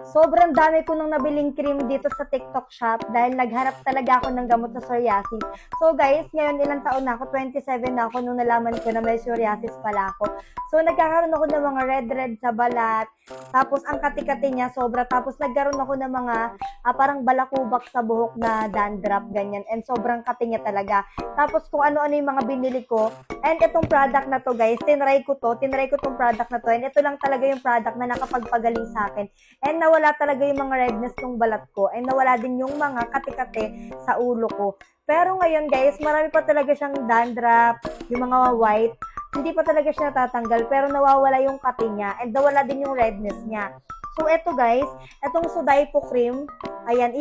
Sobrang dami ko nang nabiling cream dito sa TikTok shop dahil naghanap talaga ako ng gamot sa psoriasis. So guys, ngayon ilang taon na ako? 27 na ako nung nalaman ko na may psoriasis pala ako. So nagkakaroon ako ng mga red sa balat, tapos ang kati-kati niya sobra, tapos nagkaroon ako ng mga parang balakubak sa buhok na dandruff, ganyan, and sobrang kati niya talaga. Tapos kung ano-ano yung mga binili ko, and itong product na to guys, tinry ko tong product na to, and ito lang talaga yung product na nakapagpagaling sa akin. And nawala talaga yung mga redness ng balat ko. And nawala din yung mga kati-kati sa ulo ko. Pero ngayon guys, marami pa talaga siyang dandruff, yung mga white. Hindi pa talaga siya natatanggal, pero nawawala yung kati niya. And nawala din yung redness niya. So, eto guys, etong Sudaipo cream, ayan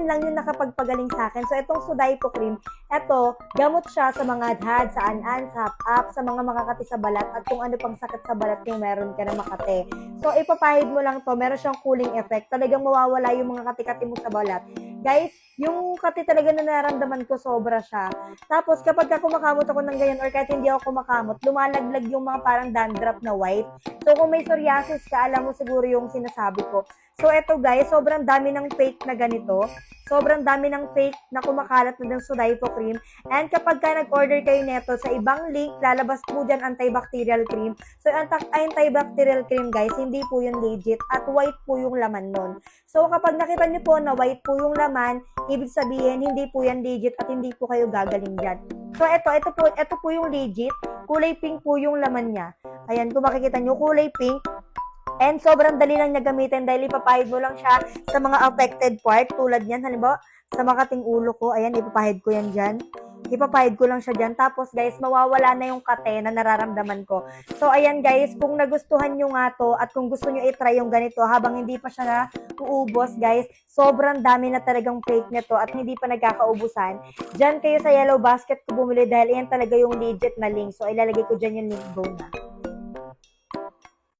lang yung nakapagpagaling sa akin. So, etong Sudaipo cream, eto, gamot siya sa mga adhad, sa an-an, sa hap-hap, sa mga makakati sa balat, at kung ano pang sakit sa balat yung meron ka na makate. So, ipapahid mo lang to, meron siyang cooling effect. Talagang mawawala yung mga kati-kati mo sa balat. Guys, yung kati talaga na nararamdaman ko, sobra siya. Tapos, kapag kumakamot ako ng ganyan, or kahit hindi ako kumakamot, lumalaglag yung mga parang dandruff na white. So, kung may psoriasis ka, alam mo siguro yung sinasabi ko. So, eto guys, sobrang dami ng fake na ganito. Sobrang dami ng fake na kumakalat na ng Sudaipo cream. And kapag ka nag-order kayo neto sa ibang link, lalabas po dyan antibacterial cream. So, antibacterial cream guys, hindi po yun legit at white po yung laman nun. So, kapag nakita nyo po na white po yung laman, ibig sabihin, hindi po yan legit at hindi po kayo gagaling dyan. So, ito po yung legit. Kulay pink po yung laman niya. Ayan, kung makikita nyo, kulay pink. And sobrang dali lang niya gamitin dahil ipapahid mo lang siya sa mga affected part tulad yan. Halimbawa, sa makating ulo ko, ayan, ipapahid ko yan dyan. Ipapahid ko lang siya dyan. Tapos guys, mawawala na yung kate na nararamdaman ko. So ayan guys, kung nagustuhan nyo nga to at kung gusto nyo i-try yung ganito habang hindi pa siya na uubos guys, sobrang dami na talagang fake nito at hindi pa nagkakaubusan. Dyan kayo sa Yellow Basket ko bumili dahil yan talaga yung legit na link. So ilalagay ko dyan yung link, go na.